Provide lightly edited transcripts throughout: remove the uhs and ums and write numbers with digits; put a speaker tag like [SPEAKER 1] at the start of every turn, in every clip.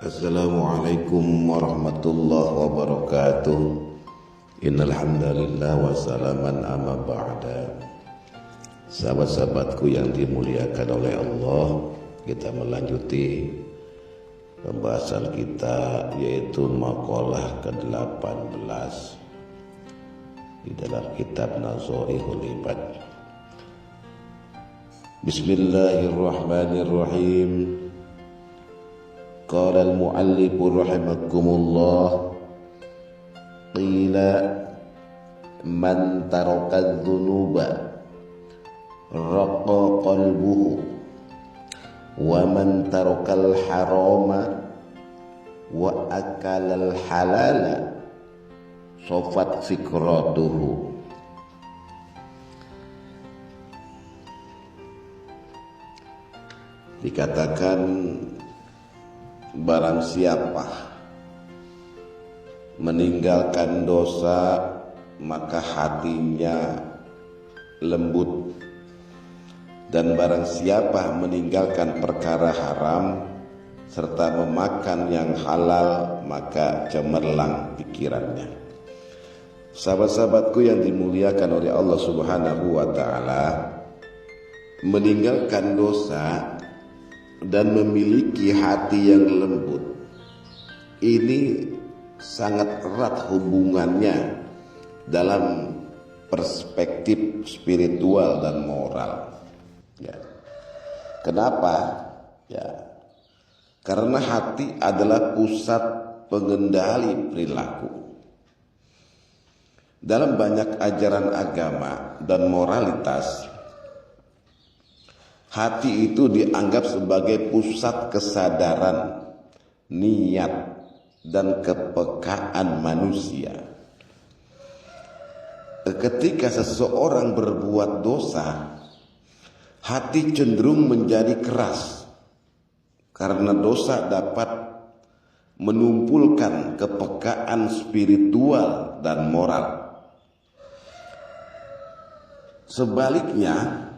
[SPEAKER 1] Assalamualaikum warahmatullahi wabarakatuh. Innal hamdalillah wa salaman amma ba'da. Sahabat-sahabatku yang dimuliakan oleh Allah, kita melanjuti pembahasan kita, yaitu maqalah ke-18 di dalam kitab Nazaihul Ibad. Bismillahirrahmanirrahim. Qala al-mu'allif rahimakumullah, qila man taraka adh-dhunuba raqa qalbuhu wa man taraka al-harama wa akala al-halala safat fikratuhu. Dikatakan barang siapa meninggalkan dosa maka hatinya lembut, dan barang siapa meninggalkan perkara haram serta memakan yang halal maka cemerlang pikirannya. Sahabat-sahabatku yang dimuliakan oleh Allah Subhanahu wa ta'ala, meninggalkan dosa dan memiliki hati yang lembut ini sangat erat hubungannya dalam perspektif spiritual dan moral. Ya. Kenapa? Ya. Karena hati adalah pusat pengendali perilaku. Dalam banyak ajaran agama dan moralitas, hati itu dianggap sebagai pusat kesadaran, niat, dan kepekaan manusia. Ketika seseorang berbuat dosa, hati cenderung menjadi keras karena dosa dapat menumpulkan kepekaan spiritual dan moral. Sebaliknya,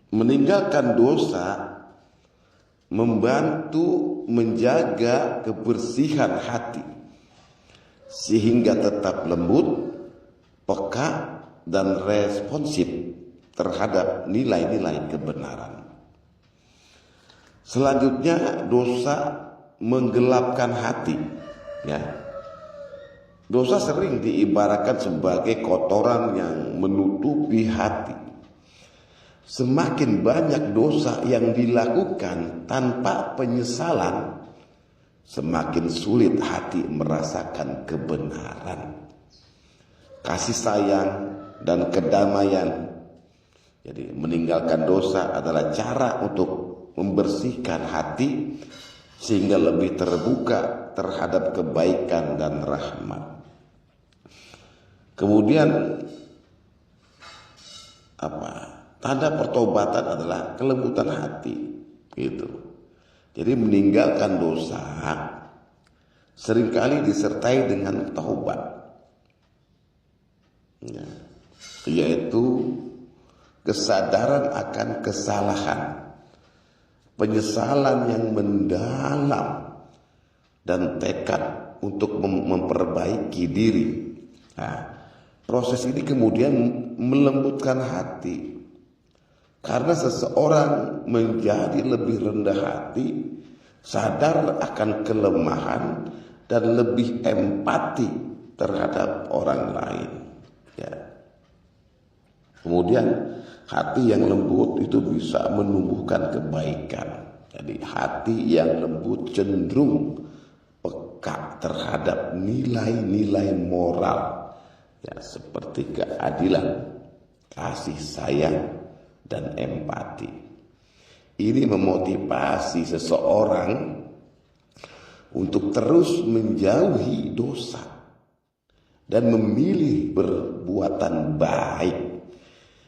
[SPEAKER 1] meninggalkan dosa membantu menjaga kebersihan hati sehingga tetap lembut, peka, dan responsif terhadap nilai-nilai kebenaran. Selanjutnya, dosa menggelapkan hati. Ya. Dosa sering diibaratkan sebagai kotoran yang menutupi hati. Semakin banyak dosa yang dilakukan tanpa penyesalan, semakin sulit hati merasakan kebenaran, kasih sayang, dan kedamaian. Jadi meninggalkan dosa adalah cara untuk membersihkan hati sehingga lebih terbuka terhadap kebaikan dan rahmat. Kemudian tanda pertobatan adalah kelembutan hati, gitu. Jadi meninggalkan dosa seringkali disertai dengan taubat, ya, yaitu kesadaran akan kesalahan, penyesalan yang mendalam, dan tekad untuk memperbaiki diri. Nah, proses ini kemudian melembutkan hati. Karena seseorang menjadi lebih rendah hati, sadar akan kelemahan, dan lebih empati terhadap orang lain. Ya. Kemudian hati yang lembut itu bisa menumbuhkan kebaikan. Jadi hati yang lembut cenderung peka terhadap nilai-nilai moral, ya, seperti keadilan, kasih sayang, dan empati. Ini memotivasi seseorang untuk terus menjauhi dosa dan memilih perbuatan baik,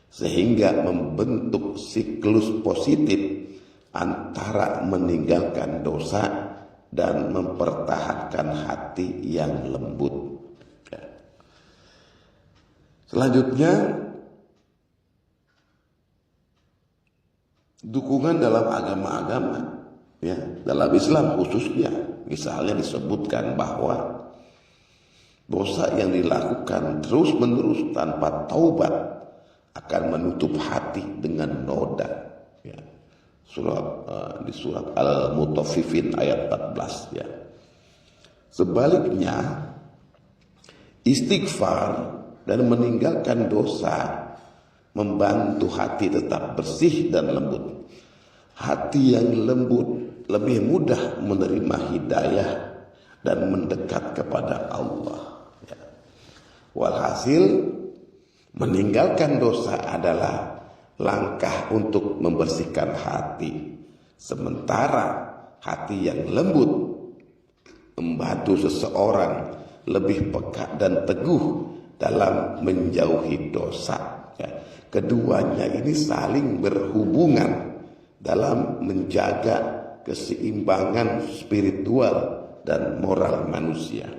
[SPEAKER 1] sehingga membentuk siklus positif antara meninggalkan dosa dan mempertahankan hati yang lembut. Selanjutnya, dukungan dalam agama-agama Ya, dalam Islam khususnya, misalnya disebutkan bahwa dosa yang dilakukan terus-menerus tanpa taubat akan menutup hati dengan noda. Ya. Di surat Al-Mutaffifin ayat 14. Ya. Sebaliknya, istighfar dan meninggalkan dosa membantu hati tetap bersih dan lembut. Hati yang lembut lebih mudah menerima hidayah dan mendekat kepada Allah. Ya. Walhasil, meninggalkan dosa adalah langkah untuk membersihkan hati. Sementara hati yang lembut membantu seseorang lebih peka dan teguh dalam menjauhi dosa. Ya. Keduanya ini saling berhubungan dalam menjaga keseimbangan spiritual dan moral manusia.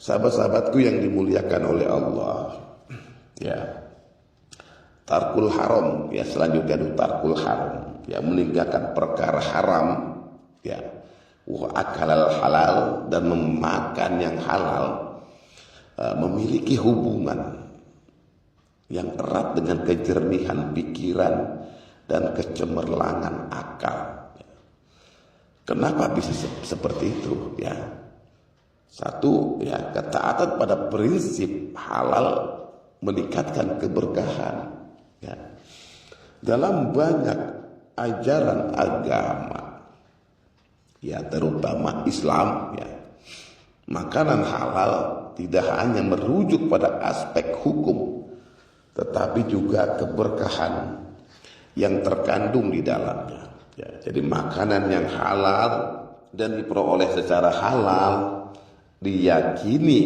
[SPEAKER 1] Sahabat-sahabatku yang dimuliakan oleh Allah, ya, tarkul haram, ya, selanjutnya itu tarkul haram, ya, meninggalkan perkara haram, ya, wa akalal halal, dan memakan yang halal, memiliki hubungan yang erat dengan kejernihan pikiran dan kecemerlangan akal. Kenapa bisa seperti itu? Ya, satu, ya, ketaatan pada prinsip halal meningkatkan keberkahan. Ya. Dalam banyak ajaran agama, ya, terutama Islam, ya, makanan halal tidak hanya merujuk pada aspek hukum, tetapi juga keberkahan yang terkandung di dalamnya. Ya, jadi makanan yang halal dan diperoleh secara halal diyakini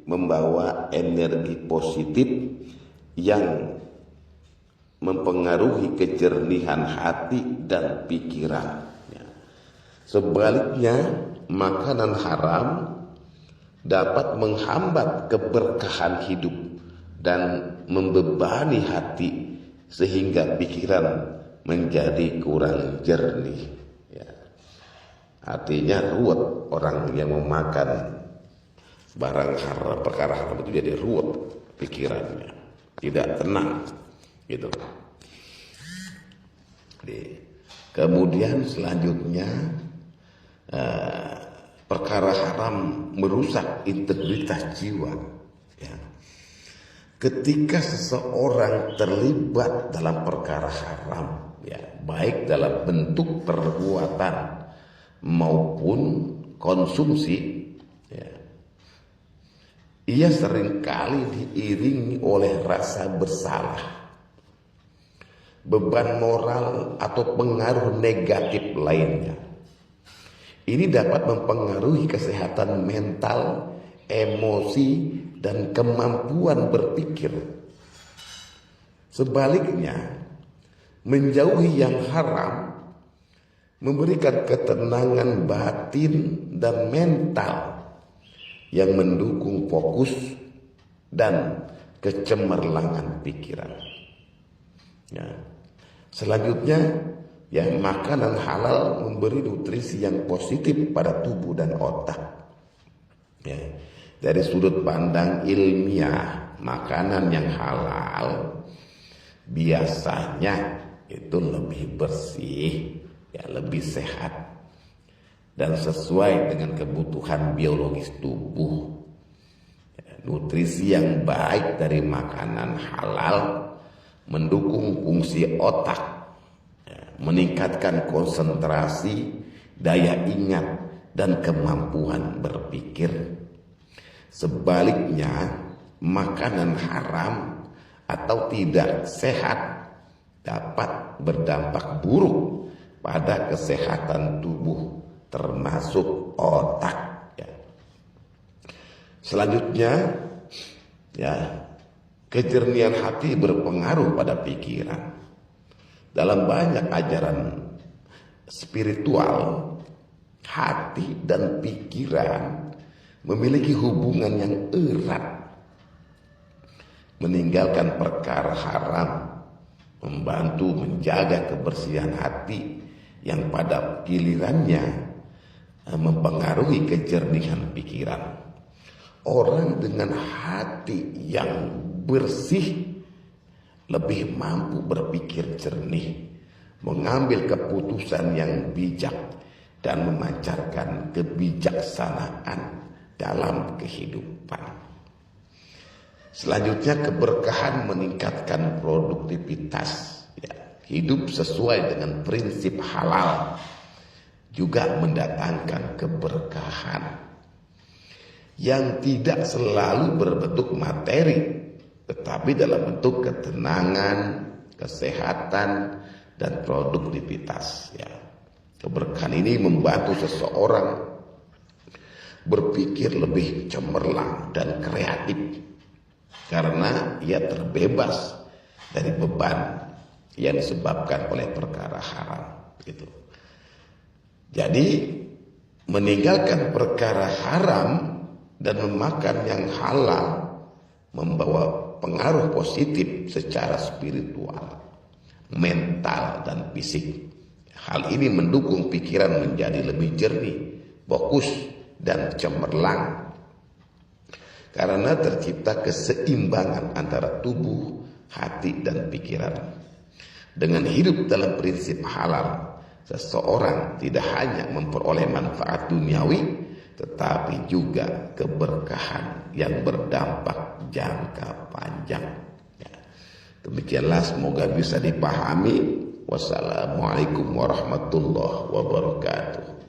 [SPEAKER 1] membawa energi positif yang mempengaruhi kejernihan hati dan pikiran. Ya. Sebaliknya, makanan haram dapat menghambat keberkahan hidup dan membebani hati sehingga pikiran menjadi kurang jernih. Ya. Artinya ruwet orang yang memakan barang haram, perkara haram itu jadi ruwet pikirannya, tidak tenang, gitu. Kemudian selanjutnya, perkara haram merusak integritas jiwa. Ya. Ketika seseorang terlibat dalam perkara haram, ya, baik dalam bentuk perbuatan maupun konsumsi, ya, ia seringkali diiringi oleh rasa bersalah, beban moral atau pengaruh negatif lainnya. Ini dapat mempengaruhi kesehatan mental, emosi, dan kemampuan berpikir. Sebaliknya, menjauhi yang haram memberikan ketenangan batin dan mental yang mendukung fokus dan kecemerlangan pikiran. Ya. Selanjutnya, ya, makanan halal memberi nutrisi yang positif pada tubuh dan otak. Ya. Dari sudut pandang ilmiah, makanan yang halal biasanya itu lebih bersih, ya, lebih sehat, dan sesuai dengan kebutuhan biologis tubuh. Ya, nutrisi yang baik dari makanan halal mendukung fungsi otak, ya, meningkatkan konsentrasi, daya ingat, dan kemampuan berpikir. Sebaliknya, makanan haram atau tidak sehat dapat berdampak buruk pada kesehatan tubuh, termasuk otak. Ya. Selanjutnya, ya, kejernihan hati berpengaruh pada pikiran. Dalam banyak ajaran spiritual, hati dan pikiran memiliki hubungan yang erat. Meninggalkan perkara haram membantu menjaga kebersihan hati yang pada gilirannya mempengaruhi kejernihan pikiran. Orang dengan hati yang bersih lebih mampu berpikir jernih, mengambil keputusan yang bijak, dan memancarkan kebijaksanaan dalam kehidupan. Selanjutnya, keberkahan meningkatkan produktivitas. Hidup sesuai dengan prinsip halal juga mendatangkan keberkahan yang tidak selalu berbentuk materi, tetapi dalam bentuk ketenangan, kesehatan, dan produktivitas. Keberkahan ini membantu seseorang berpikir lebih cemerlang dan kreatif karena ia terbebas dari beban yang disebabkan oleh perkara haram. Jadi meninggalkan perkara haram dan memakan yang halal membawa pengaruh positif secara spiritual, mental, dan fisik. Hal ini mendukung pikiran menjadi lebih jernih, fokus, dan cemerlang karena tercipta keseimbangan antara tubuh, hati, dan pikiran. Dengan hidup dalam prinsip halal, seseorang tidak hanya memperoleh manfaat duniawi, tetapi juga keberkahan yang berdampak jangka panjang. Demikianlah, semoga bisa dipahami. Wassalamualaikum warahmatullahi wabarakatuh.